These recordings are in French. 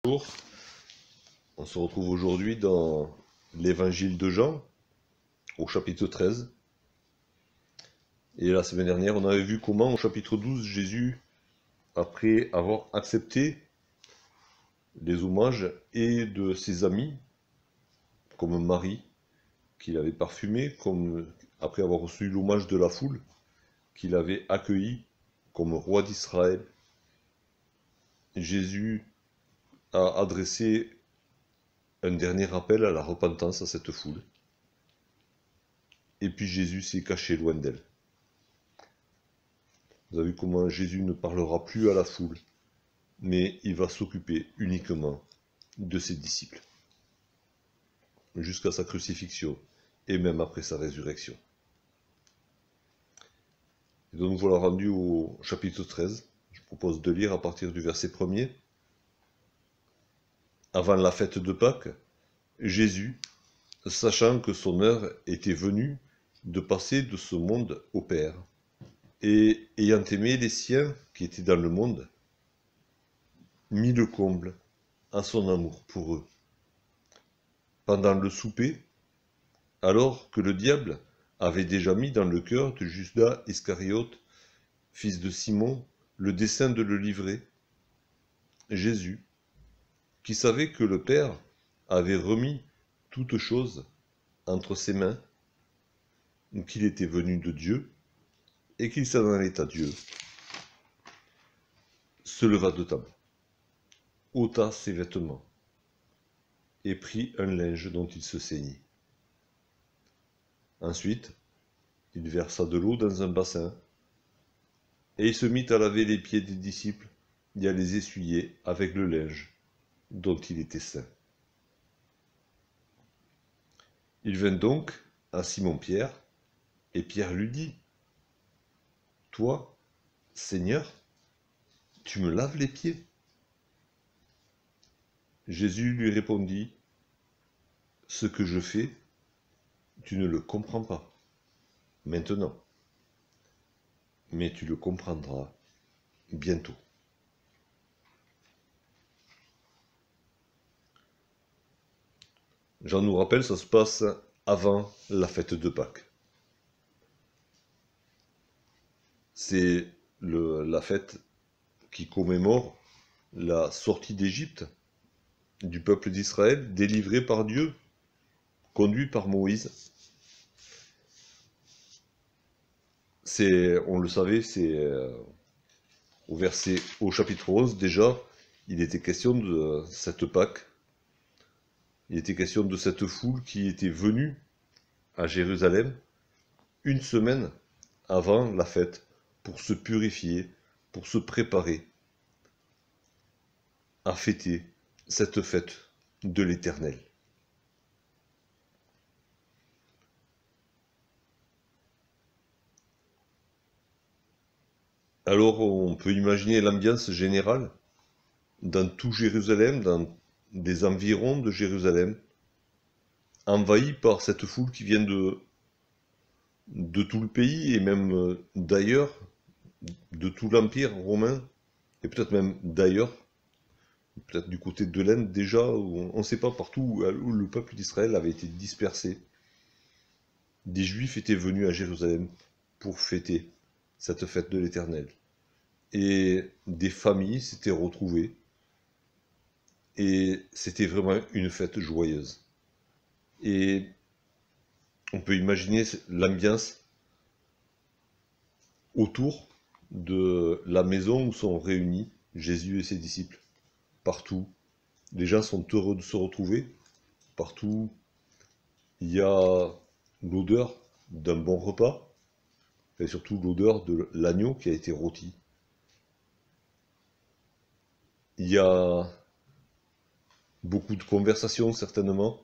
Bonjour, on se retrouve aujourd'hui dans l'évangile de Jean, au chapitre 13. Et la semaine dernière, on avait vu comment au chapitre 12, Jésus, après avoir accepté les hommages et de ses amis, comme Marie, qu'il avait parfumé, comme après avoir reçu l'hommage de la foule, qu'il avait accueilli comme roi d'Israël, Jésus a adressé un dernier appel à la repentance à cette foule. Et puis Jésus s'est caché loin d'elle. Vous avez vu comment Jésus ne parlera plus à la foule, mais il va s'occuper uniquement de ses disciples, jusqu'à sa crucifixion, et même après sa résurrection. Et donc nous voilà rendus au chapitre 13. Je propose de lire à partir du verset 1er. Avant la fête de Pâques, Jésus, sachant que son heure était venue de passer de ce monde au Père, et ayant aimé les siens qui étaient dans le monde, mit le comble à son amour pour eux. Pendant le souper, alors que le diable avait déjà mis dans le cœur de Judas Iscariote, fils de Simon, le dessein de le livrer, Jésus, qui savait que le Père avait remis toutes choses entre ses mains, qu'il était venu de Dieu, et qu'il s'en allait à Dieu, se leva de table, ôta ses vêtements, et prit un linge dont il se ceignit. Ensuite, il versa de l'eau dans un bassin, et il se mit à laver les pieds des disciples et à les essuyer avec le linge dont il était saint. Il vint donc à Simon-Pierre, et Pierre lui dit : « Toi, Seigneur, tu me laves les pieds ? » Jésus lui répondit : « Ce que je fais, tu ne le comprends pas maintenant, mais tu le comprendras bientôt. » Jean nous rappelle, ça se passe avant la fête de Pâques. C'est la fête qui commémore la sortie d'Égypte du peuple d'Israël, délivré par Dieu, conduit par Moïse. On le savait, c'est au chapitre 11 déjà, il était question de cette Pâque. Il était question de cette foule qui était venue à Jérusalem une semaine avant la fête pour se purifier, pour se préparer à fêter cette fête de l'Éternel. Alors on peut imaginer l'ambiance générale dans tout Jérusalem, dans des environs de Jérusalem, envahi par cette foule qui vient de tout le pays et même d'ailleurs, de tout l'Empire romain, et peut-être même d'ailleurs, peut-être du côté de l'Inde déjà, on ne sait pas, partout où le peuple d'Israël avait été dispersé. Des Juifs étaient venus à Jérusalem pour fêter cette fête de l'Éternel. Et des familles s'étaient retrouvées. Et c'était vraiment une fête joyeuse. Et on peut imaginer l'ambiance autour de la maison où sont réunis Jésus et ses disciples. Partout, les gens sont heureux de se retrouver. Partout, il y a l'odeur d'un bon repas, et surtout l'odeur de l'agneau qui a été rôti. Il y a beaucoup de conversations certainement,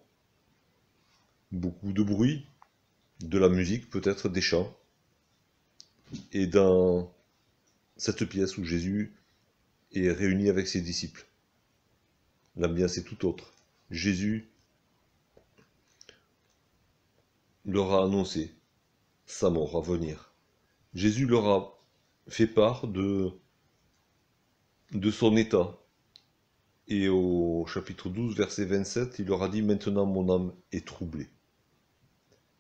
beaucoup de bruit, de la musique, peut-être des chants. Et dans cette pièce où Jésus est réuni avec ses disciples, l'ambiance est tout autre. Jésus leur a annoncé sa mort à venir. Jésus leur a fait part de son état Et au chapitre 12, verset 27, il leur a dit, maintenant mon âme est troublée.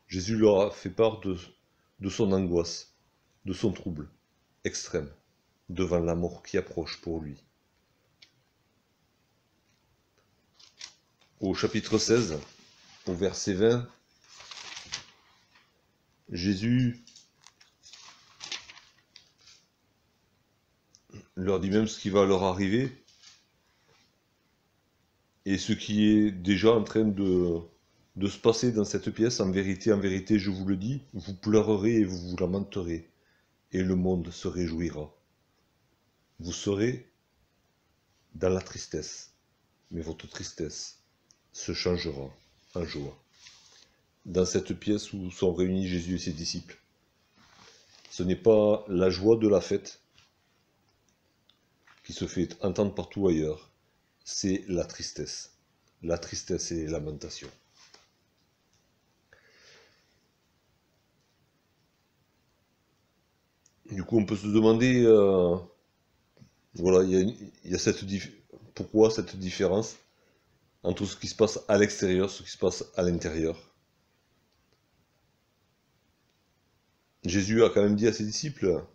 Jésus leur a fait part de son angoisse, de son trouble extrême, devant la mort qui approche pour lui. Au chapitre 16, au verset 20, Jésus leur dit même ce qui va leur arriver et ce qui est déjà en train de se passer dans cette pièce. En vérité, je vous le dis, vous pleurerez et vous vous lamenterez, et le monde se réjouira. Vous serez dans la tristesse, mais votre tristesse se changera en joie. Dans cette pièce où sont réunis Jésus et ses disciples, ce n'est pas la joie de la fête qui se fait entendre partout ailleurs, c'est la tristesse. La tristesse et les lamentations. Du coup, on peut se demander, voilà, il y a pourquoi cette différence entre ce qui se passe à l'extérieur, ce qui se passe à l'intérieur. Jésus a quand même dit à ses disciples,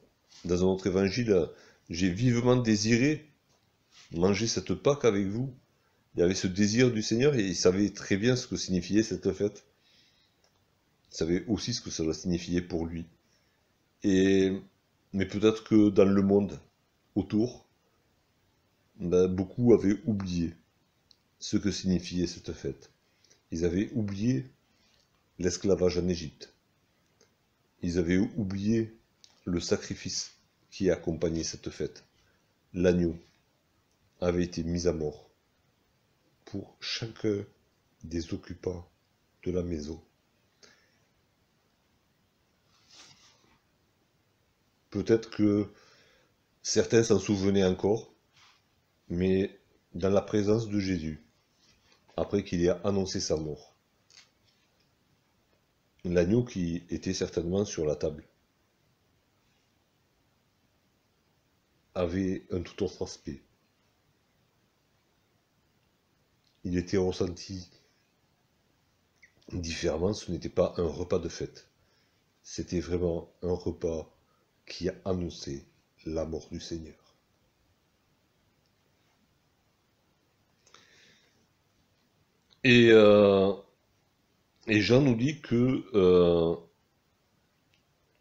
dans un autre évangile, j'ai vivement désiré manger cette Pâque avec vous. Il y avait ce désir du Seigneur et il savait très bien ce que signifiait cette fête. Il savait aussi ce que cela signifiait pour lui. Mais peut-être que dans le monde autour, beaucoup avaient oublié ce que signifiait cette fête. Ils avaient oublié l'esclavage en Égypte. Ils avaient oublié le sacrifice qui accompagnait cette fête. L'agneau avait été mis à mort pour chacun des occupants de la maison. Peut-être que certains s'en souvenaient encore, mais dans la présence de Jésus, après qu'il ait annoncé sa mort, l'agneau qui était certainement sur la table avait un tout autre aspect. Il était ressenti différemment, ce n'était pas un repas de fête, c'était vraiment un repas qui a annoncé la mort du Seigneur. Et Jean nous dit que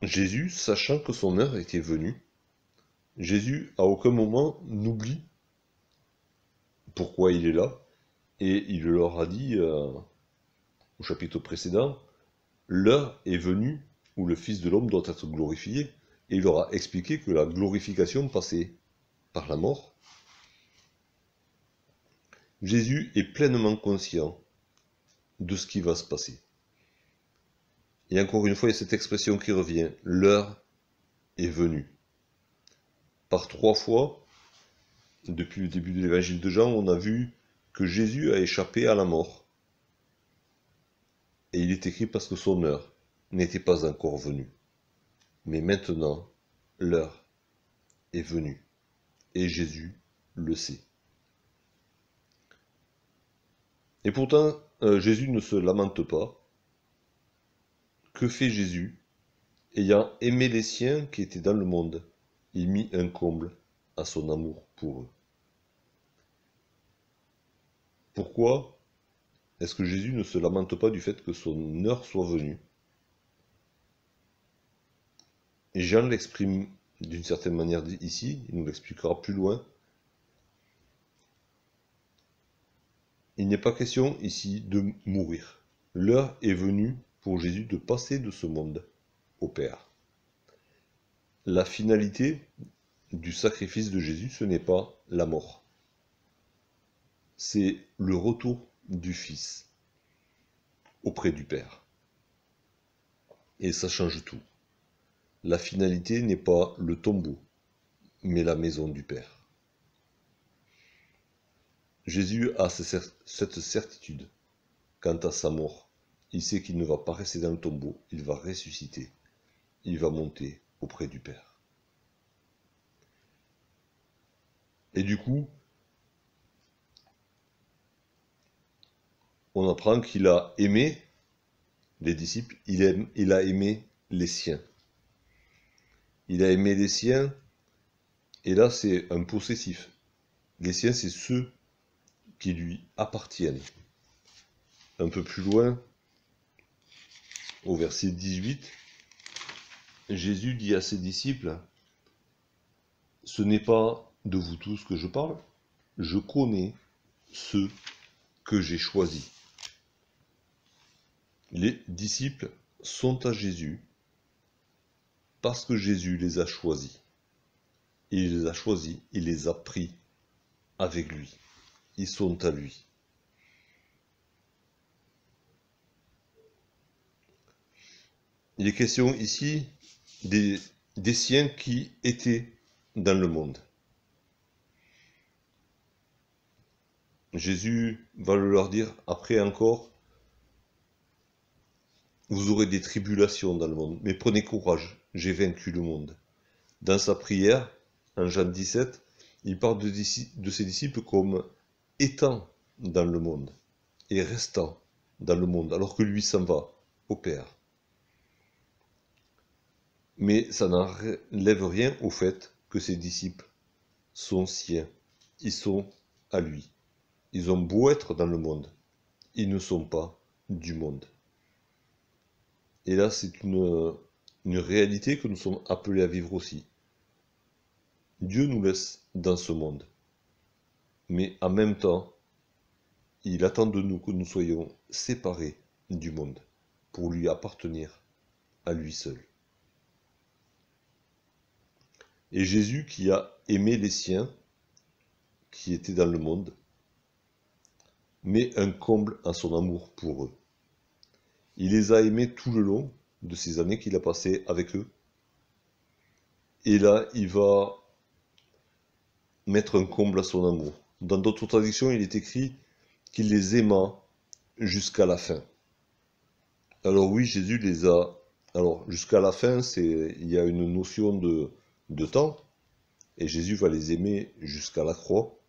Jésus, sachant que son heure était venue, Jésus à aucun moment n'oublie pourquoi il est là, et il leur a dit au chapitre précédent, l'heure est venue où le Fils de l'homme doit être glorifié, et il leur a expliqué que la glorification passait par la mort. Jésus est pleinement conscient de ce qui va se passer. Et encore une fois, il y a cette expression qui revient, l'heure est venue. Par 3 fois, depuis le début de l'évangile de Jean, on a vu que Jésus a échappé à la mort. Et il est écrit parce que son heure n'était pas encore venue. Mais maintenant, l'heure est venue. Et Jésus le sait. Et pourtant, Jésus ne se lamente pas. Que fait Jésus? Ayant aimé les siens qui étaient dans le monde, il mit un comble à son amour pour eux. Pourquoi est-ce que Jésus ne se lamente pas du fait que son heure soit venue? Et Jean l'exprime d'une certaine manière ici, il nous l'expliquera plus loin. Il n'est pas question ici de mourir. L'heure est venue pour Jésus de passer de ce monde au Père. La finalité du sacrifice de Jésus, ce n'est pas la mort. C'est le retour du Fils auprès du Père. Et ça change tout. La finalité n'est pas le tombeau, mais la maison du Père. Jésus a cette certitude quant à sa mort. Il sait qu'il ne va pas rester dans le tombeau, il va ressusciter. Il va monter auprès du Père. Et du coup, on apprend qu'il a aimé les disciples, il a aimé les siens. Il a aimé les siens, et là c'est un possessif. Les siens, c'est ceux qui lui appartiennent. Un peu plus loin, au verset 18, Jésus dit à ses disciples, « Ce n'est pas de vous tous que je parle, je connais ceux que j'ai choisis. » Les disciples sont à Jésus parce que Jésus les a choisis. Il les a choisis, il les a pris avec lui. Ils sont à lui. Il est question ici des siens qui étaient dans le monde. Jésus va leur dire après encore, vous aurez des tribulations dans le monde, mais prenez courage, j'ai vaincu le monde. Dans sa prière, en Jean 17, il parle de ses disciples comme étant dans le monde et restant dans le monde, alors que lui s'en va au Père. Mais ça n'enlève rien au fait que ses disciples sont siens, ils sont à lui. Ils ont beau être dans le monde, ils ne sont pas du monde. Et là, c'est une réalité que nous sommes appelés à vivre aussi. Dieu nous laisse dans ce monde, mais en même temps, il attend de nous que nous soyons séparés du monde pour lui appartenir à lui seul. Et Jésus, qui a aimé les siens, qui étaient dans le monde, met un comble à son amour pour eux. Il les a aimés tout le long de ces années qu'il a passées avec eux. Et là, il va mettre un comble à son amour. Dans d'autres traductions, il est écrit qu'il les aima jusqu'à la fin. Alors oui, Jésus les a... Alors, jusqu'à la fin, il y a une notion de temps. Et Jésus va les aimer jusqu'à la croix.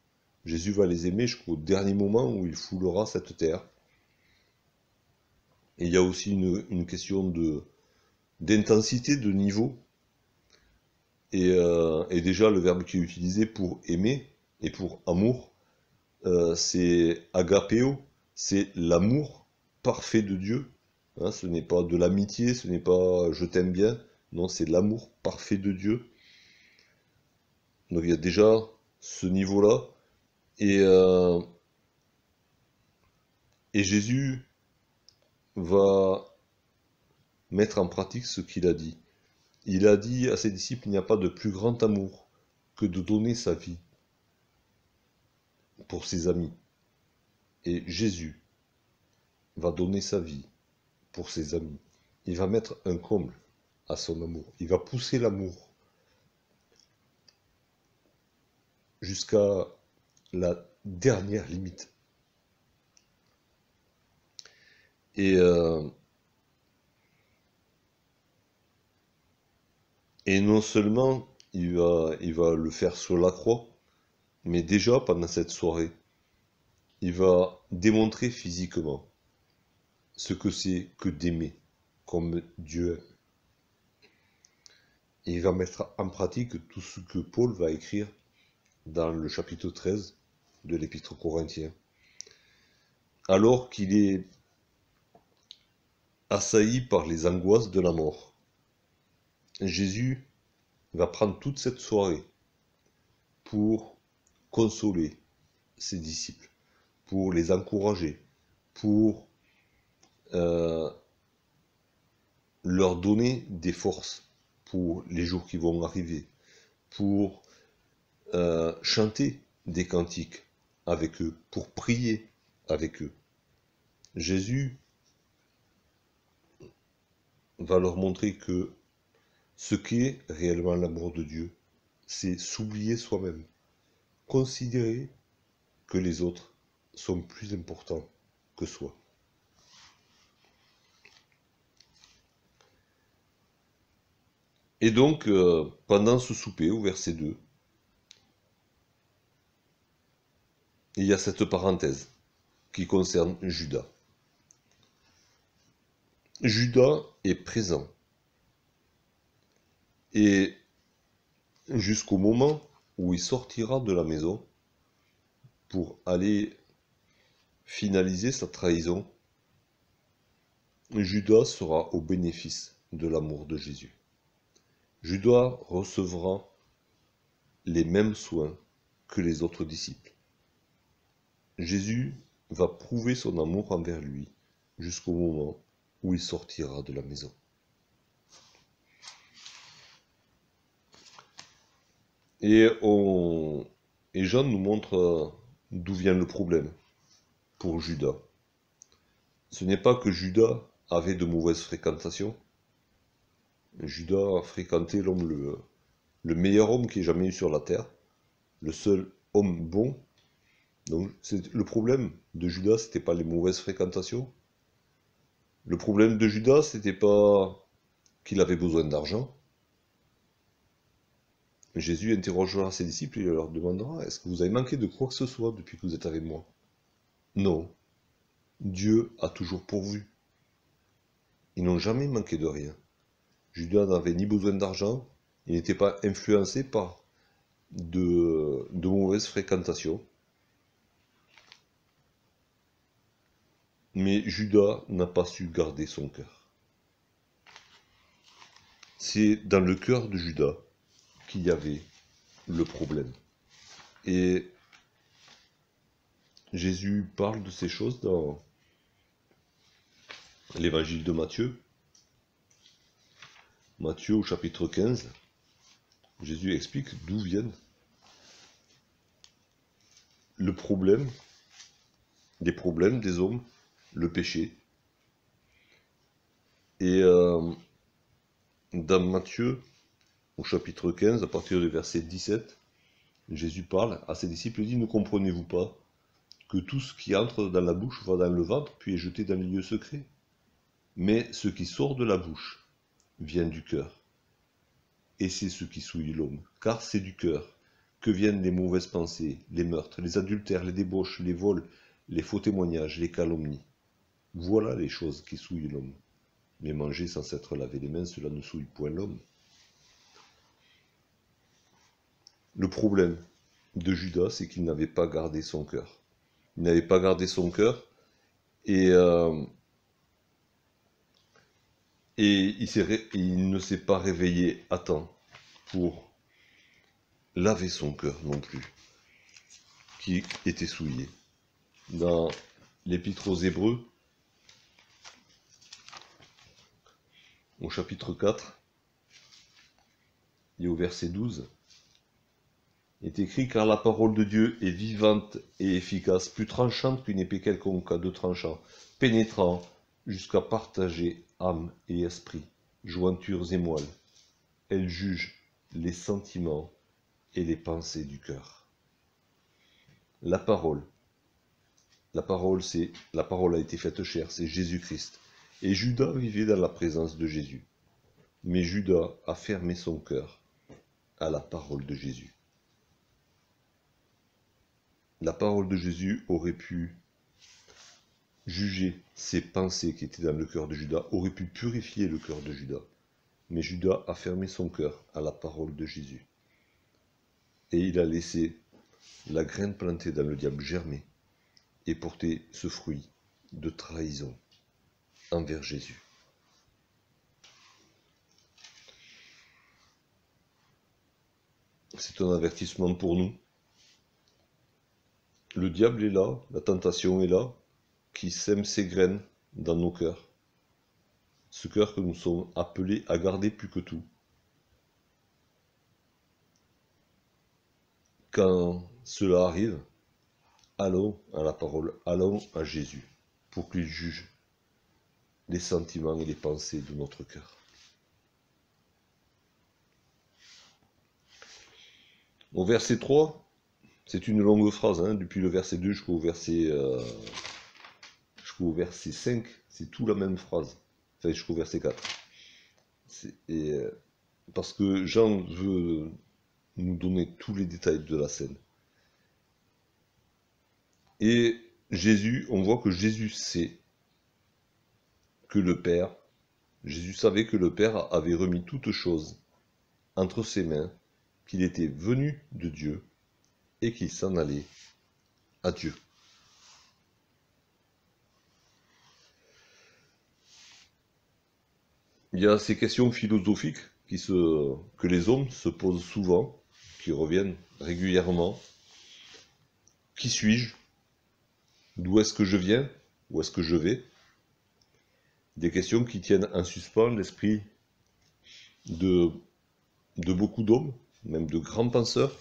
Jésus va les aimer jusqu'au dernier moment où il foulera cette terre. Et il y a aussi une question d'intensité, de niveau. Et déjà, le verbe qui est utilisé pour aimer et pour amour, c'est agapéo, c'est l'amour parfait de Dieu. Hein, ce n'est pas de l'amitié, ce n'est pas je t'aime bien, non, c'est l'amour parfait de Dieu. Donc il y a déjà ce niveau-là. Et Jésus va mettre en pratique ce qu'il a dit. Il a dit à ses disciples, il n'y a pas de plus grand amour que de donner sa vie pour ses amis. Et Jésus va donner sa vie pour ses amis. Il va mettre un comble à son amour. Il va pousser l'amour jusqu'à la dernière limite. Et non seulement il va le faire sur la croix, mais déjà pendant cette soirée, il va démontrer physiquement ce que c'est que d'aimer comme Dieu aime. Et il va mettre en pratique tout ce que Paul va écrire dans le chapitre 13 de l'Épître aux Corinthiens. Alors qu'il est assailli par les angoisses de la mort, Jésus va prendre toute cette soirée pour consoler ses disciples, pour les encourager, pour leur donner des forces pour les jours qui vont arriver, pour chanter des cantiques avec eux, pour prier avec eux. Jésus va leur montrer que ce qu'est réellement l'amour de Dieu, c'est s'oublier soi-même, considérer que les autres sont plus importants que soi. Et donc, pendant ce souper, au verset 2, il y a cette parenthèse qui concerne Judas. Judas est présent. Et jusqu'au moment où il sortira de la maison pour aller finaliser sa trahison, Judas sera au bénéfice de l'amour de Jésus. Judas recevra les mêmes soins que les autres disciples. Jésus va prouver son amour envers lui jusqu'au moment où il sortira de la maison. Et Jean nous montre d'où vient le problème pour Judas. Ce n'est pas que Judas avait de mauvaises fréquentations. Judas a fréquenté l'homme, le meilleur homme qui ait jamais eu sur la terre, le seul homme bon. Donc le problème de Judas, c'était pas les mauvaises fréquentations. Le problème de Judas, c'était pas qu'il avait besoin d'argent. Jésus interrogera ses disciples et leur demandera: est-ce que vous avez manqué de quoi que ce soit depuis que vous êtes avec moi? Non. Dieu a toujours pourvu. Ils n'ont jamais manqué de rien. Judas n'avait ni besoin d'argent, il n'était pas influencé par de mauvaises fréquentations. Mais Judas n'a pas su garder son cœur. C'est dans le cœur de Judas qu'il y avait le problème. Et Jésus parle de ces choses dans l'évangile de Matthieu. Matthieu au chapitre 15, Jésus explique d'où viennent le problème, les problèmes des hommes, le péché. Et dans Matthieu, au chapitre 15, à partir du verset 17, Jésus parle à ses disciples et dit: ne comprenez-vous pas que tout ce qui entre dans la bouche va dans le ventre, puis est jeté dans les lieux secrets? Mais ce qui sort de la bouche vient du cœur. Et c'est ce qui souille l'homme. Car c'est du cœur que viennent les mauvaises pensées, les meurtres, les adultères, les débauches, les vols, les faux témoignages, les calomnies. Voilà les choses qui souillent l'homme. Mais manger sans s'être lavé les mains, cela ne souille point l'homme. Le problème de Judas, c'est qu'il n'avait pas gardé son cœur. Il n'avait pas gardé son cœur et il ne s'est pas réveillé à temps pour laver son cœur non plus, qui était souillé. Dans l'Épître aux Hébreux, au chapitre 4, et au verset 12, est écrit: car la parole de Dieu est vivante et efficace, plus tranchante qu'une épée quelconque à deux tranchants, pénétrant jusqu'à partager âme et esprit, jointures et moelles. Elle juge les sentiments et les pensées du cœur. La parole, c'est la parole a été faite chair, c'est Jésus-Christ. Et Judas vivait dans la présence de Jésus. Mais Judas a fermé son cœur à la parole de Jésus. La parole de Jésus aurait pu juger ces pensées qui étaient dans le cœur de Judas, aurait pu purifier le cœur de Judas. Mais Judas a fermé son cœur à la parole de Jésus. Et il a laissé la graine plantée dans le diable germer et porter ce fruit de trahison envers Jésus. C'est un avertissement pour nous. Le diable est là, la tentation est là, qui sème ses graines dans nos cœurs. Ce cœur que nous sommes appelés à garder plus que tout. Quand cela arrive, allons à la parole, allons à Jésus, pour qu'il juge les sentiments et les pensées de notre cœur. Au verset 3, c'est une longue phrase, depuis le verset 2 jusqu'au verset 5, c'est tout la même phrase, enfin jusqu'au verset 4. Parce que Jean veut nous donner tous les détails de la scène. Et Jésus, on voit que Jésus sait que le Père Jésus savait que le Père avait remis toutes choses entre ses mains, qu'il était venu de Dieu et qu'il s'en allait à Dieu. Il y a ces questions philosophiques que les hommes se posent souvent, qui reviennent régulièrement. Qui suis-je? D'où est-ce que je viens? Où est-ce que je vais? Des questions qui tiennent en suspens l'esprit de beaucoup d'hommes, même de grands penseurs,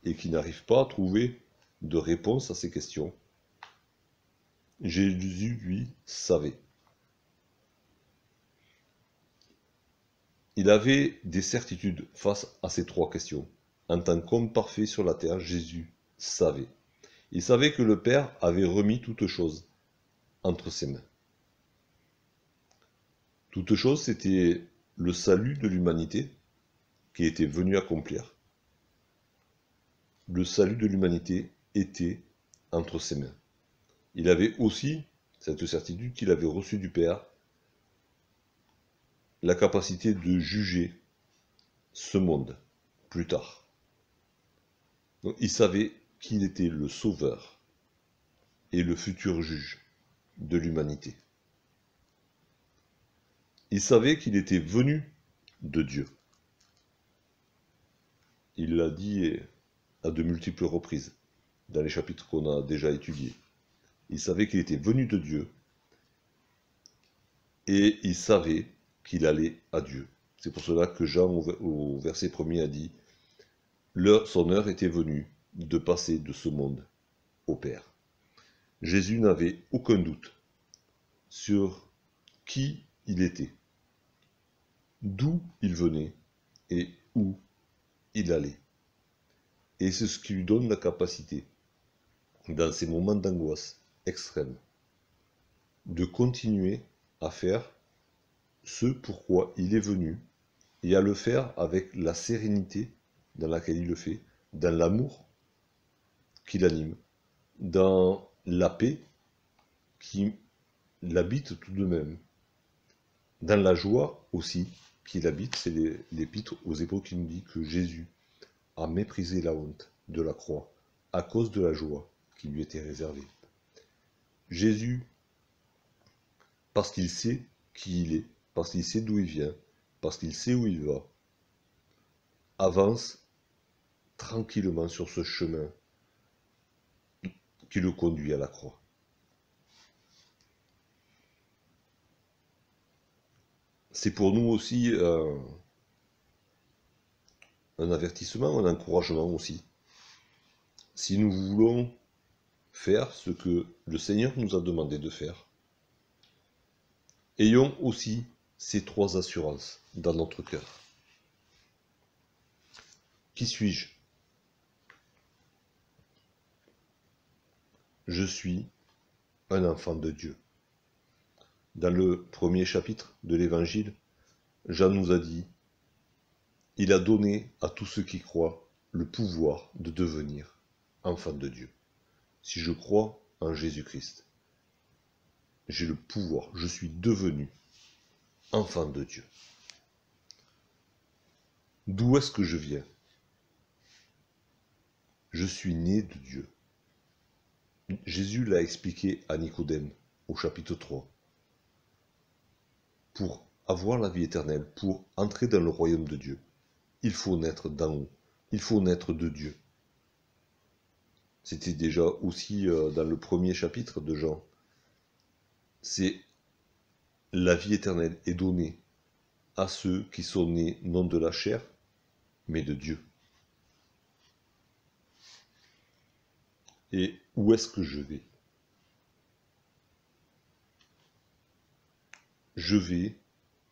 et qui n'arrivent pas à trouver de réponse à ces questions. Jésus, lui, savait. Il avait des certitudes face à ces trois questions. En tant qu'homme parfait sur la terre, Jésus savait. Il savait que le Père avait remis toutes choses entre ses mains. Toutes choses, c'était le salut de l'humanité qui était venu accomplir. Le salut de l'humanité était entre ses mains. Il avait aussi cette certitude qu'il avait reçue du Père, la capacité de juger ce monde plus tard. Donc, il savait qu'il était le sauveur et le futur juge de l'humanité. Il savait qu'il était venu de Dieu. Il l'a dit à de multiples reprises dans les chapitres qu'on a déjà étudiés. Il savait qu'il était venu de Dieu et il savait qu'il allait à Dieu. C'est pour cela que Jean, au verset 1er, a dit « Son heure était venue de passer de ce monde au Père ». Jésus n'avait aucun doute sur qui il était, d'où il venait et où il allait. Et c'est ce qui lui donne la capacité, dans ces moments d'angoisse extrême, de continuer à faire ce pourquoi il est venu et à le faire avec la sérénité dans laquelle il le fait, dans l'amour qui l'anime, dans la paix qui l'habite tout de même, dans la joie aussi qui l'habite. C'est l'épître aux Hébreux qui nous dit que Jésus a méprisé la honte de la croix à cause de la joie qui lui était réservée. Jésus, parce qu'il sait qui il est, parce qu'il sait d'où il vient, parce qu'il sait où il va, avance tranquillement sur ce chemin qui le conduit à la croix. C'est pour nous aussi un avertissement, un encouragement aussi. Si nous voulons faire ce que le Seigneur nous a demandé de faire, ayons aussi ces trois assurances dans notre cœur. Qui suis-je? Je suis un enfant de Dieu. Dans le premier chapitre de l'Évangile, Jean nous a dit « Il a donné à tous ceux qui croient le pouvoir de devenir enfants de Dieu. » Si je crois en Jésus-Christ, j'ai le pouvoir, je suis devenu enfant de Dieu. D'où est-ce que je viens? Je suis né de Dieu. Jésus l'a expliqué à Nicodème au chapitre 3. Pour avoir la vie éternelle, pour entrer dans le royaume de Dieu, il faut naître d'en haut, il faut naître de Dieu. C'était déjà aussi dans le premier chapitre de Jean. C'est la vie éternelle est donnée à ceux qui sont nés non de la chair, mais de Dieu. Et où est-ce que je vais?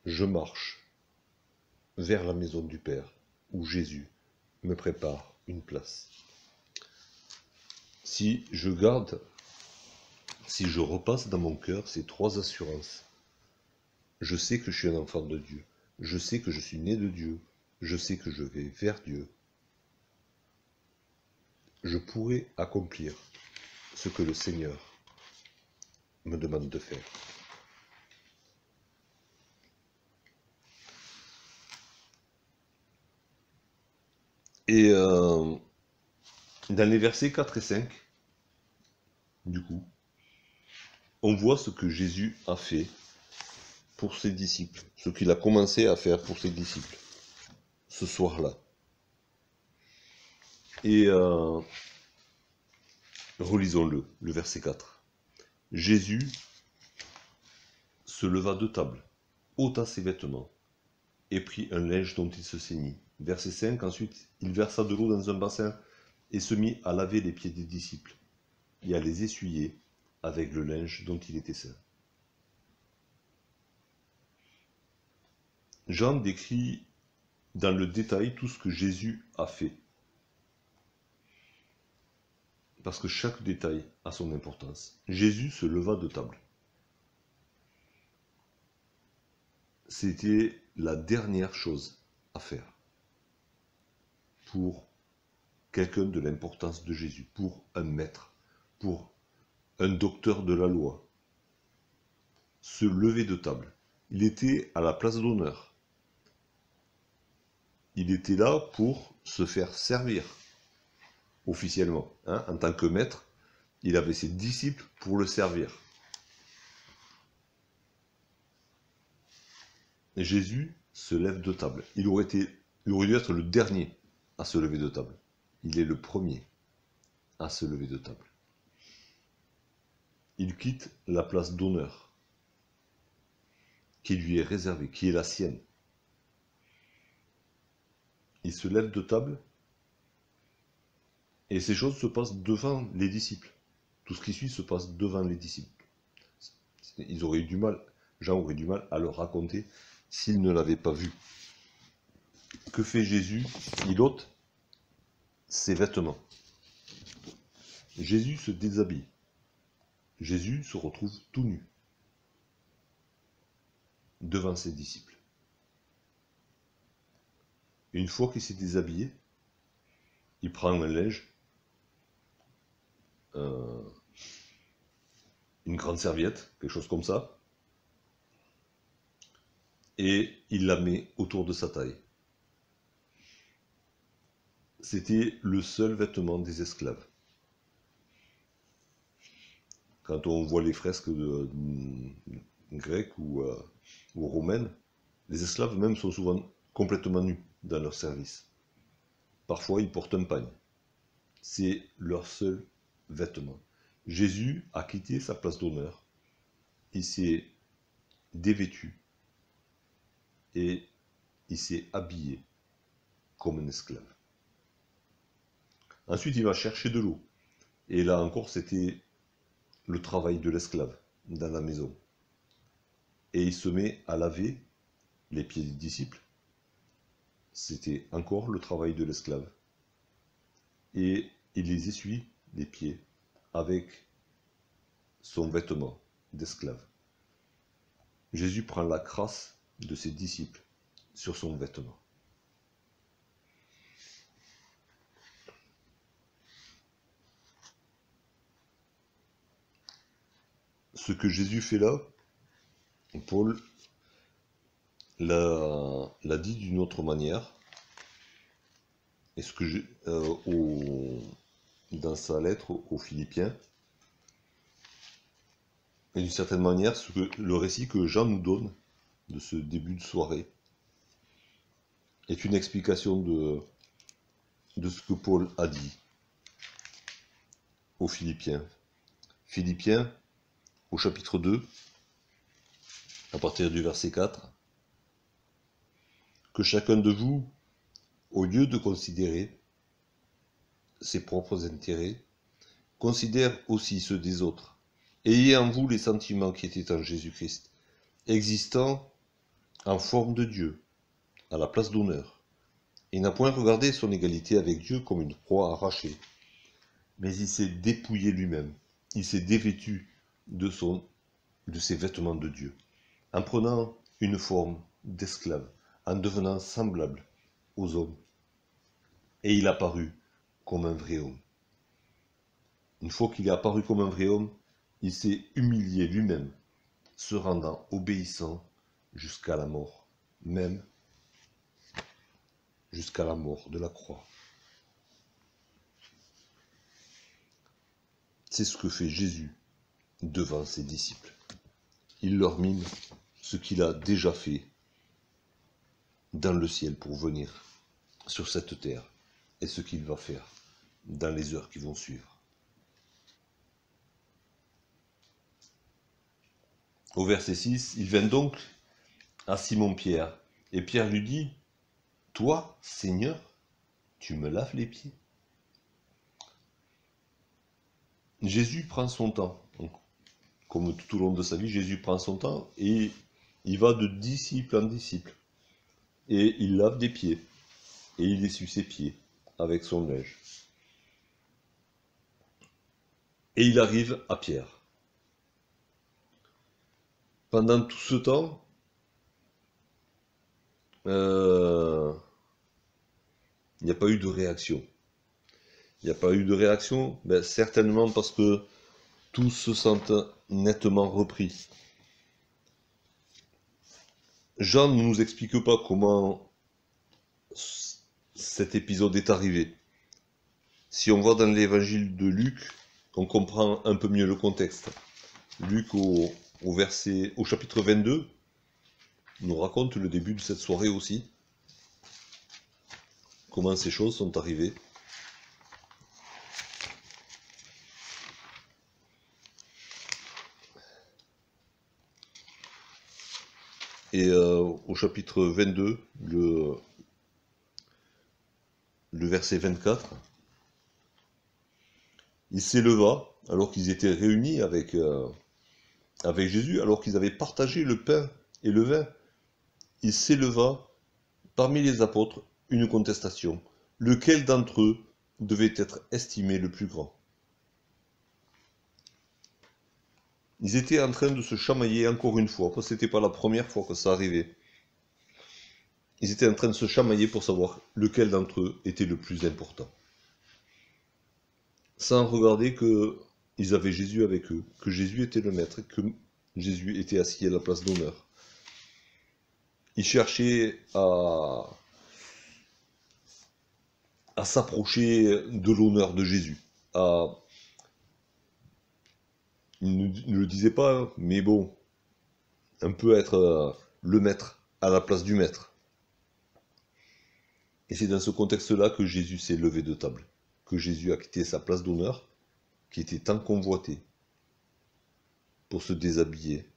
Je marche vers la maison du Père, où Jésus me prépare une place. Si je repasse dans mon cœur ces trois assurances, je sais que je suis un enfant de Dieu, je sais que je suis né de Dieu, je sais que je vais vers Dieu, je pourrai accomplir ce que le Seigneur me demande de faire. Et dans les versets 4 et 5, du coup, on voit ce que Jésus a fait pour ses disciples, ce qu'il a commencé à faire pour ses disciples, ce soir-là. Et relisons-le, le verset 4. Jésus se leva de table, ôta ses vêtements, et prit un linge dont il se ceignit. Verset 5, ensuite, il versa de l'eau dans un bassin, et se mit à laver les pieds des disciples, et à les essuyer avec le linge dont il était ceint. Jean décrit dans le détail tout ce que Jésus a fait. Parce que chaque détail a son importance. Jésus se leva de table. C'était la dernière chose à faire pour quelqu'un de l'importance de Jésus, pour un maître, pour un docteur de la loi. Se lever de table. Il était à la place d'honneur. Il était là pour se faire servir, officiellement. En tant que maître, il avait ses disciples pour le servir. Et Jésus se lève de table. Il aurait dû être le dernier à se lever de table. Il est le premier à se lever de table. Il quitte la place d'honneur qui lui est réservée, qui est la sienne. Il se lève de table et ces choses se passent devant les disciples. Tout ce qui suit se passe devant les disciples. Ils auraient eu du mal, Jean aurait du mal à le raconter s'il ne l'avait pas vu. Que fait Jésus? Il ôte ses vêtements. Jésus se déshabille. Jésus se retrouve tout nu devant ses disciples. Une fois qu'il s'est déshabillé, il prend un linge, une grande serviette, quelque chose comme ça, et il la met autour de sa taille. C'était le seul vêtement des esclaves. Quand on voit les fresques grecques ou romaines, les esclaves même sont souvent complètement nus dans leur service. Parfois, ils portent un pagne. C'est leur seul vêtement. Jésus a quitté sa place d'honneur. Il s'est dévêtu et il s'est habillé comme un esclave. Ensuite, il va chercher de l'eau. Et là encore, c'était le travail de l'esclave dans la maison. Et il se met à laver les pieds des disciples. C'était encore le travail de l'esclave. Et il les essuie, les pieds, avec son vêtement d'esclave. Jésus prend la crasse de ses disciples sur son vêtement. Ce que Jésus fait là, Paul l'a dit d'une autre manière, et ce que dans sa lettre aux Philippiens, et d'une certaine manière, le récit que Jean nous donne de ce début de soirée est une explication de ce que Paul a dit aux Philippiens. Philippiens, au chapitre 2, à partir du verset 4, que chacun de vous, au lieu de considérer ses propres intérêts, considère aussi ceux des autres. Ayez en vous les sentiments qui étaient en Jésus-Christ, existant en forme de Dieu, à la place d'honneur. Il n'a point regardé son égalité avec Dieu comme une proie arrachée, mais il s'est dépouillé lui-même, il s'est dévêtu de ses vêtements de Dieu, en prenant une forme d'esclave, en devenant semblable aux hommes. Et il apparut comme un vrai homme. Une fois qu'il est apparu comme un vrai homme, il s'est humilié lui-même, se rendant obéissant jusqu'à la mort, même jusqu'à la mort de la croix. C'est ce que fait Jésus devant ses disciples. Il leur mime ce qu'il a déjà fait dans le ciel pour venir sur cette terre et ce qu'il va faire dans les heures qui vont suivre. Au verset 6, il vint donc à Simon-Pierre, et Pierre lui dit, « Toi, Seigneur, tu me laves les pieds ?» Jésus prend son temps. Donc, comme tout au long de sa vie, Jésus prend son temps et il va de disciple en disciple. Et il lave des pieds. Et il essuie ses pieds avec son linge. Et il arrive à Pierre. Pendant tout ce temps, il n'y a pas eu de réaction. Il n'y a pas eu de réaction, ben, certainement parce que tous se sentent nettement repris. Jean ne nous explique pas comment cet épisode est arrivé. Si on va dans l'évangile de Luc, on comprend un peu mieux le contexte. Luc au chapitre 22 nous raconte le début de cette soirée aussi. Comment ces choses sont arrivées. Et au chapitre 22, le verset 24, il s'éleva, alors qu'ils étaient réunis avec Jésus, alors qu'ils avaient partagé le pain et le vin, il s'éleva parmi les apôtres une contestation. Lequel d'entre eux devait être estimé le plus grand? Ils étaient en train de se chamailler encore une fois, parce que c'était pas la première fois que ça arrivait. Ils étaient en train de se chamailler pour savoir lequel d'entre eux était le plus important. Sans regarder qu'ils avaient Jésus avec eux, que Jésus était le maître, que Jésus était assis à la place d'honneur. Ils cherchaient à s'approcher de l'honneur de Jésus. Il ne le disait pas, mais bon, un peu être le maître à la place du maître. Et c'est dans ce contexte-là que Jésus s'est levé de table, que Jésus a quitté sa place d'honneur, qui était tant convoitée, pour se déshabiller,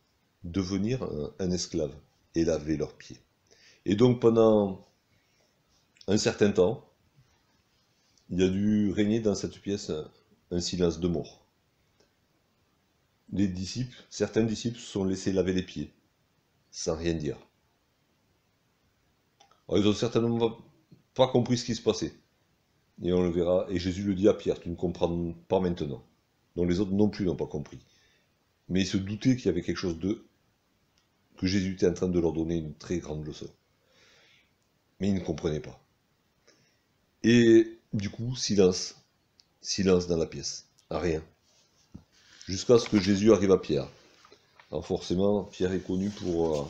devenir un esclave et laver leurs pieds. Et donc pendant un certain temps, il a dû régner dans cette pièce un silence de mort. Certains disciples se sont laissés laver les pieds, sans rien dire. Alors, ils n'ont certainement pas compris ce qui se passait. Et on le verra, et Jésus le dit à Pierre, tu ne comprends pas maintenant. Donc les autres non plus n'ont pas compris. Mais ils se doutaient qu'il y avait quelque chose que Jésus était en train de leur donner une très grande leçon. Mais ils ne comprenaient pas. Et du coup, silence dans la pièce, rien. Jusqu'à ce que Jésus arrive à Pierre. Alors forcément, Pierre est connu pour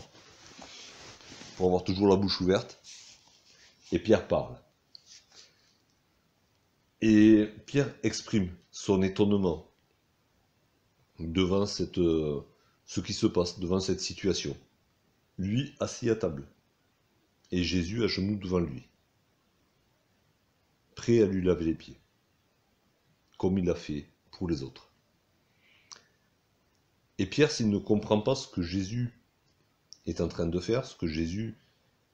avoir toujours la bouche ouverte. Et Pierre parle. Et Pierre exprime son étonnement devant ce qui se passe, devant cette situation. Lui assis à table. Et Jésus à genoux devant lui. Prêt à lui laver les pieds. Comme il l'a fait pour les autres. Et Pierre, s'il ne comprend pas ce que Jésus est en train de faire, ce que Jésus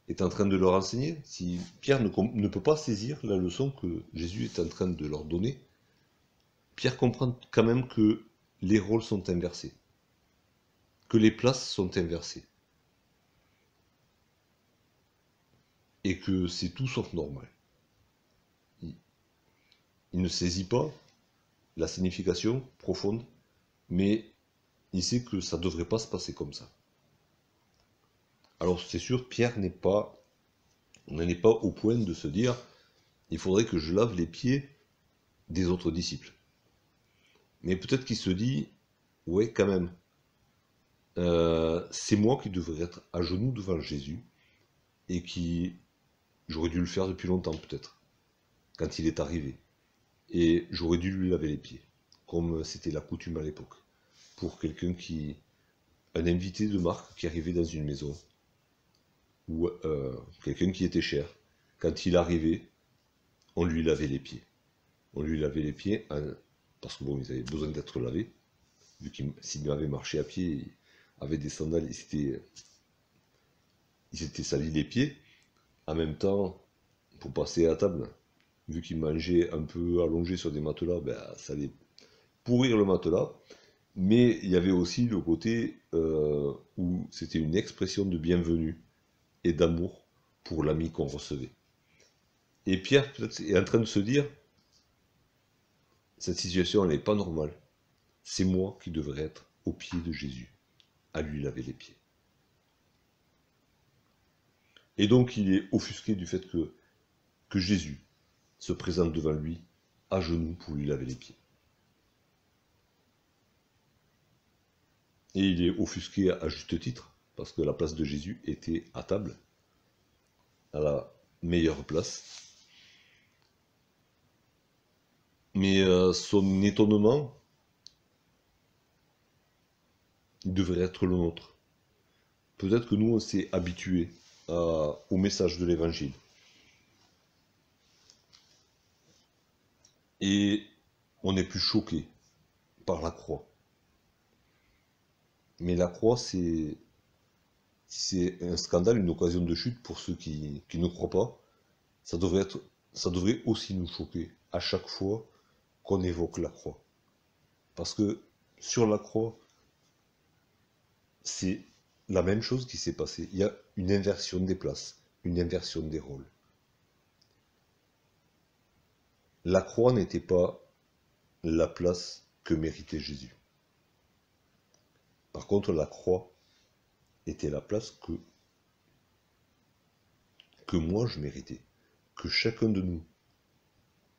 est en train de leur enseigner, si Pierre ne peut pas saisir la leçon que Jésus est en train de leur donner, Pierre comprend quand même que les rôles sont inversés, que les places sont inversées, et que c'est tout sauf normal. Il ne saisit pas la signification profonde, mais il sait que ça ne devrait pas se passer comme ça. Alors c'est sûr, Pierre n'en est pas au point de se dire il faudrait que je lave les pieds des autres disciples. Mais peut-être qu'il se dit ouais, quand même, c'est moi qui devrais être à genoux devant Jésus et j'aurais dû le faire depuis longtemps peut-être, quand il est arrivé. Et j'aurais dû lui laver les pieds. comme c'était la coutume à l'époque, pour un invité de marque qui arrivait dans une maison, ou quelqu'un qui était cher. Quand il arrivait, on lui lavait les pieds. On lui lavait les pieds, parce que bon, ils avaient besoin d'être lavés, vu s'il avait marché à pied, il avait des sandales, il s'était sali les pieds. En même temps, pour passer à table, vu qu'il mangeait un peu allongé sur des matelas, ben, ça allait pourrir le matelas. Mais il y avait aussi le côté où c'était une expression de bienvenue et d'amour pour l'ami qu'on recevait. Et Pierre peut-être est en train de se dire, cette situation elle n'est pas normale. C'est moi qui devrais être aux pieds de Jésus, à lui laver les pieds. Et donc il est offusqué du fait que Jésus se présente devant lui à genoux pour lui laver les pieds. Et il est offusqué à juste titre, parce que la place de Jésus était à table, à la meilleure place. Mais son étonnement, il devrait être le nôtre. Peut-être que nous, on s'est habitués au message de l'Évangile. Et on n'est plus choqué par la croix. Mais la croix, c'est un scandale, une occasion de chute pour ceux qui ne croient pas. Ça devrait aussi nous choquer à chaque fois qu'on évoque la croix. Parce que sur la croix, c'est la même chose qui s'est passée. Il y a une inversion des places, une inversion des rôles. La croix n'était pas la place que méritait Jésus. Par contre, la croix était la place que moi je méritais, que chacun de nous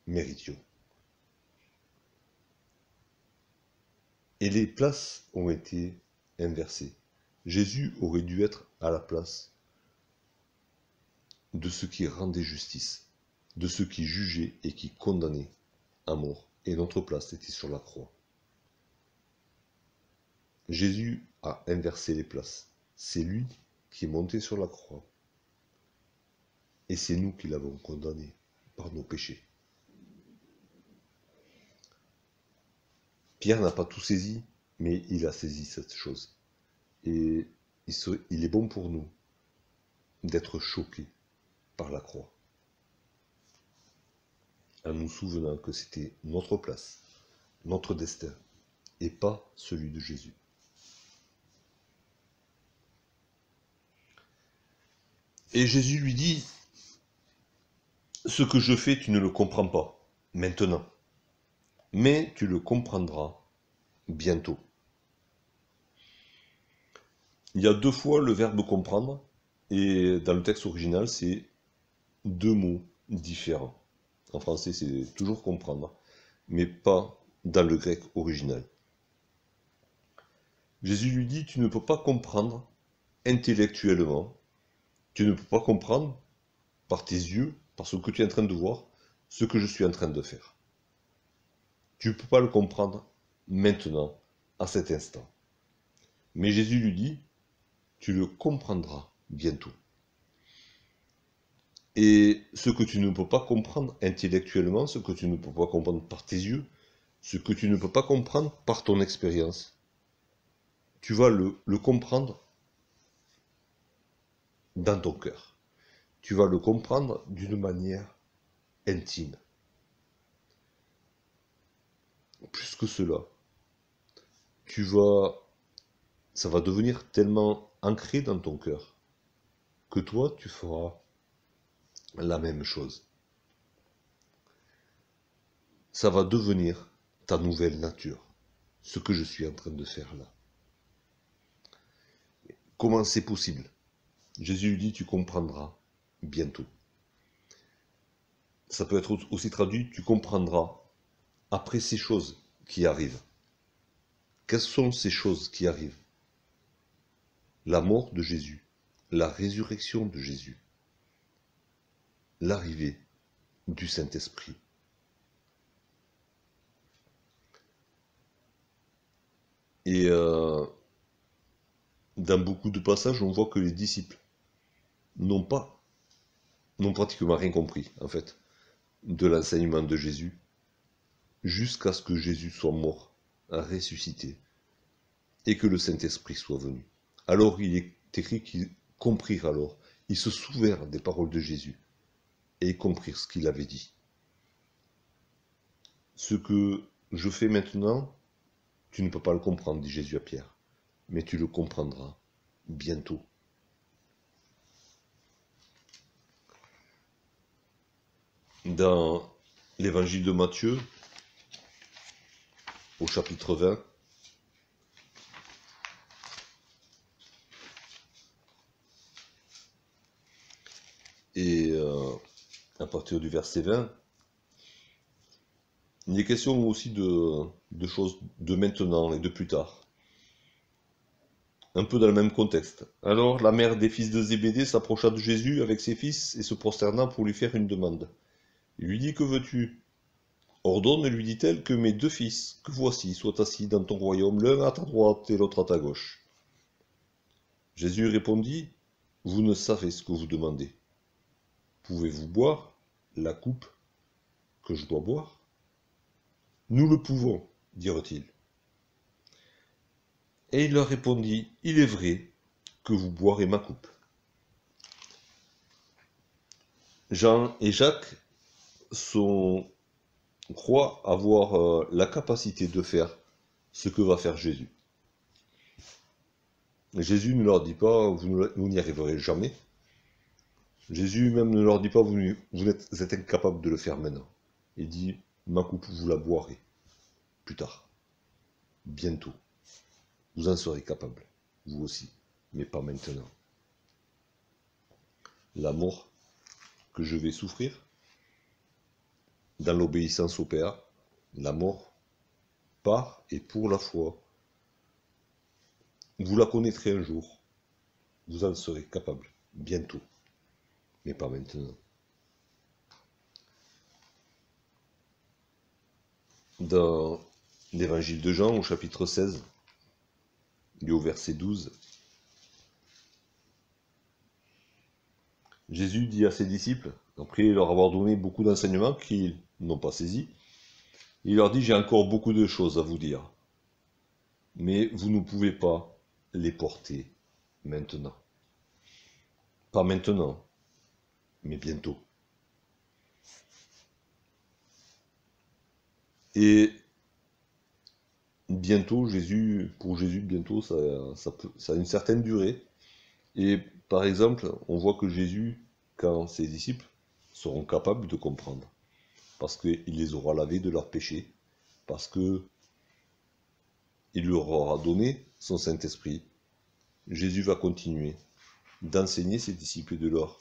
méritions. Et les places ont été inversées. Jésus aurait dû être à la place de ceux qui rendaient justice, de ceux qui jugeaient et qui condamnaient à mort. Et notre place était sur la croix. Jésus a inversé les places. C'est lui qui est monté sur la croix. Et c'est nous qui l'avons condamné par nos péchés. Pierre n'a pas tout saisi, mais il a saisi cette chose. Et il est bon pour nous d'être choqués par la croix, en nous souvenant que c'était notre place, notre destin, et pas celui de Jésus. Et Jésus lui dit, ce que je fais, tu ne le comprends pas, maintenant, mais tu le comprendras bientôt. Il y a 2 fois le verbe comprendre, et dans le texte original, c'est 2 mots différents. En français, c'est toujours comprendre, mais pas dans le grec original. Jésus lui dit, tu ne peux pas comprendre intellectuellement, tu ne peux pas comprendre par tes yeux, par ce que tu es en train de voir, ce que je suis en train de faire. Tu ne peux pas le comprendre maintenant, à cet instant. Mais Jésus lui dit, tu le comprendras bientôt. Et ce que tu ne peux pas comprendre intellectuellement, ce que tu ne peux pas comprendre par tes yeux, ce que tu ne peux pas comprendre par ton expérience, tu vas le comprendre dans ton cœur. Tu vas le comprendre d'une manière intime. Plus que cela, ça va devenir tellement ancré dans ton cœur que toi, tu feras la même chose. Ça va devenir ta nouvelle nature, ce que je suis en train de faire là. Comment c'est possible? Jésus lui dit, tu comprendras bientôt. Ça peut être aussi traduit, tu comprendras après ces choses qui arrivent. Quelles sont ces choses qui arrivent? La mort de Jésus, la résurrection de Jésus, l'arrivée du Saint-Esprit. Et dans beaucoup de passages, on voit que les disciples n'ont pas, n'ont pratiquement rien compris, en fait, de l'enseignement de Jésus, jusqu'à ce que Jésus soit mort, ressuscité, et que le Saint-Esprit soit venu. Alors il est écrit qu'ils comprirent alors, ils se souvinrent des paroles de Jésus, et comprirent ce qu'il avait dit. Ce que je fais maintenant, tu ne peux pas le comprendre, dit Jésus à Pierre, mais tu le comprendras bientôt. Dans l'évangile de Matthieu, au chapitre 20, et à partir du verset 20, il est question aussi de choses de maintenant et de plus tard. Un peu dans le même contexte. Alors la mère des fils de Zébédée s'approcha de Jésus avec ses fils et se prosterna pour lui faire une demande. Il lui dit: Que veux-tu? Ordonne, lui dit-elle, que mes 2 fils, que voici, soient assis dans ton royaume, l'un à ta droite et l'autre à ta gauche. Jésus répondit: Vous ne savez ce que vous demandez. Pouvez-vous boire la coupe que je dois boire? Nous le pouvons, dirent-ils. Et il leur répondit: Il est vrai que vous boirez ma coupe. Jean et Jacques croient avoir la capacité de faire ce que va faire Jésus. Jésus ne leur dit pas: vous n'y arriverez jamais. Jésus même ne leur dit pas: vous êtes incapables de le faire maintenant. Il dit: ma coupe, vous la boirez plus tard, bientôt. Vous en serez capable, vous aussi, mais pas maintenant. La mort que je vais souffrir, dans l'obéissance au Père, la mort par et pour la foi, vous la connaîtrez un jour, vous en serez capable, bientôt, mais pas maintenant. Dans l'évangile de Jean, au chapitre 16, et au verset 12, Jésus dit à ses disciples, après leur avoir donné beaucoup d'enseignements qu'ils n'ont pas saisis, il leur dit: j'ai encore beaucoup de choses à vous dire, mais vous ne pouvez pas les porter maintenant. Pas maintenant, mais bientôt. Et bientôt, pour Jésus, bientôt, ça a une certaine durée. Et par exemple, on voit que Jésus, quand ses disciples seront capables de comprendre, parce qu'il les aura lavés de leurs péchés, parce que il leur aura donné son Saint-Esprit, Jésus va continuer d'enseigner ses disciples et de leur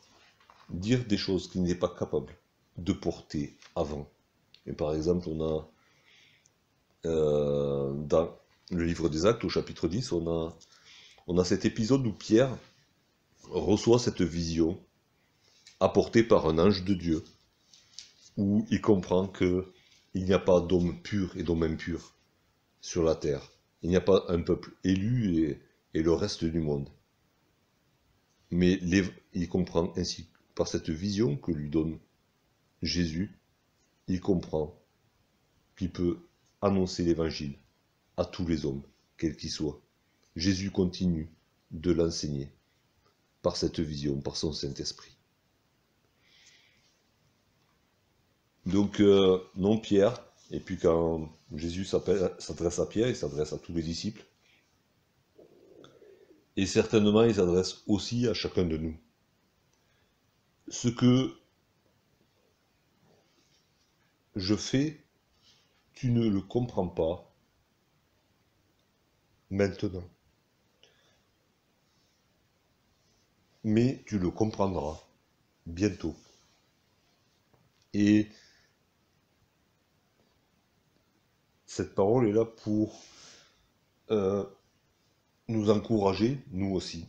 dire des choses qu'il n'est pas capable de porter avant. Et par exemple, on a dans le livre des Actes, au chapitre 10, on a cet épisode où Pierre reçoit cette vision apportée par un ange de Dieu, où il comprend qu'il n'y a pas d'homme pur et d'homme impur sur la terre. Il n'y a pas un peuple élu et le reste du monde. Mais il comprend ainsi, par cette vision que lui donne Jésus, il comprend qu'il peut annoncer l'évangile à tous les hommes, quels qu'ils soient. Jésus continue de l'enseigner par cette vision, par son Saint-Esprit. Donc, non, Pierre, et puis quand Jésus s'adresse à Pierre, il s'adresse à tous les disciples, et certainement il s'adresse aussi à chacun de nous. Ce que je fais, tu ne le comprends pas maintenant, mais tu le comprendras bientôt. Et cette parole est là pour nous encourager, nous aussi,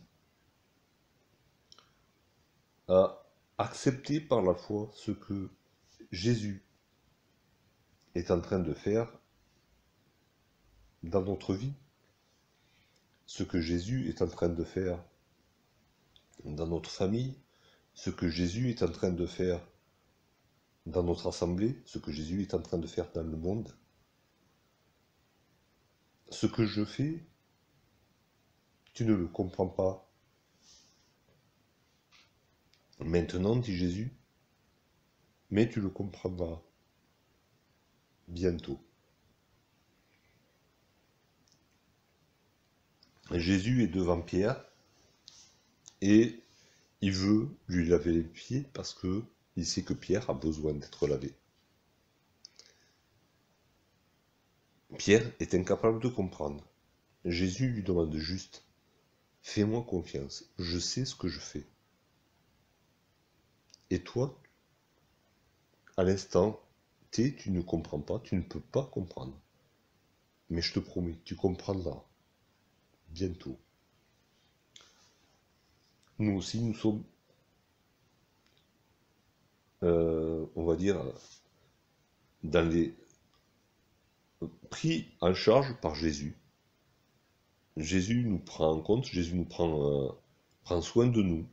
à accepter par la foi ce que Jésus est en train de faire dans notre vie, ce que Jésus est en train de faire dans notre famille, ce que Jésus est en train de faire dans notre assemblée, ce que Jésus est en train de faire dans le monde. Ce que je fais, tu ne le comprends pas. Maintenant, dit Jésus, mais tu le comprendras bientôt. Jésus est devant Pierre et il veut lui laver les pieds parce que il sait que Pierre a besoin d'être lavé. Pierre est incapable de comprendre. Jésus lui demande juste « Fais-moi confiance, je sais ce que je fais. » Et toi, à l'instant T, tu ne comprends pas, tu ne peux pas comprendre. Mais je te promets, tu comprendras bientôt. Nous aussi, nous sommes, on va dire, pris en charge par Jésus. Jésus nous prend en compte, Jésus nous prend soin de nous,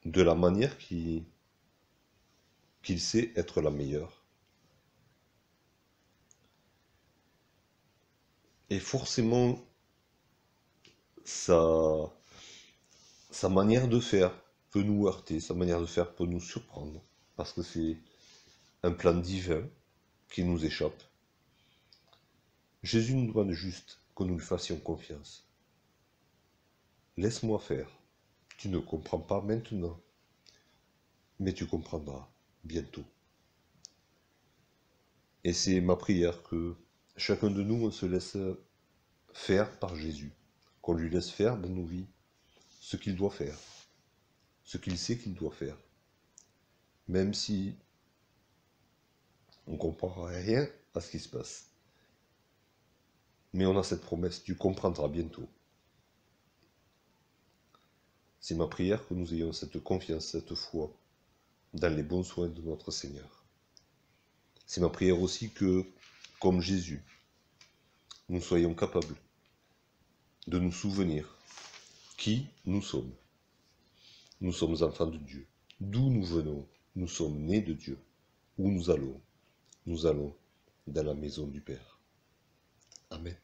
de la manière qu'il sait être la meilleure. Et forcément, sa manière de faire peut nous heurter, sa manière de faire peut nous surprendre, parce que c'est un plan divin qui nous échappe. Jésus nous demande juste que nous lui fassions confiance. Laisse-moi faire. Tu ne comprends pas maintenant, mais tu comprendras bientôt. Et c'est ma prière que chacun de nous se laisse faire par Jésus, qu'on lui laisse faire dans nos vies ce qu'il doit faire, ce qu'il sait qu'il doit faire, même si on ne comprend rien à ce qui se passe. Mais on a cette promesse, tu comprendras bientôt. C'est ma prière que nous ayons cette confiance, cette foi dans les bons soins de notre Seigneur. C'est ma prière aussi que, comme Jésus, nous soyons capables de nous souvenir qui nous sommes. Nous sommes enfants de Dieu. D'où nous venons, nous sommes nés de Dieu. Où nous allons dans la maison du Père. Amen.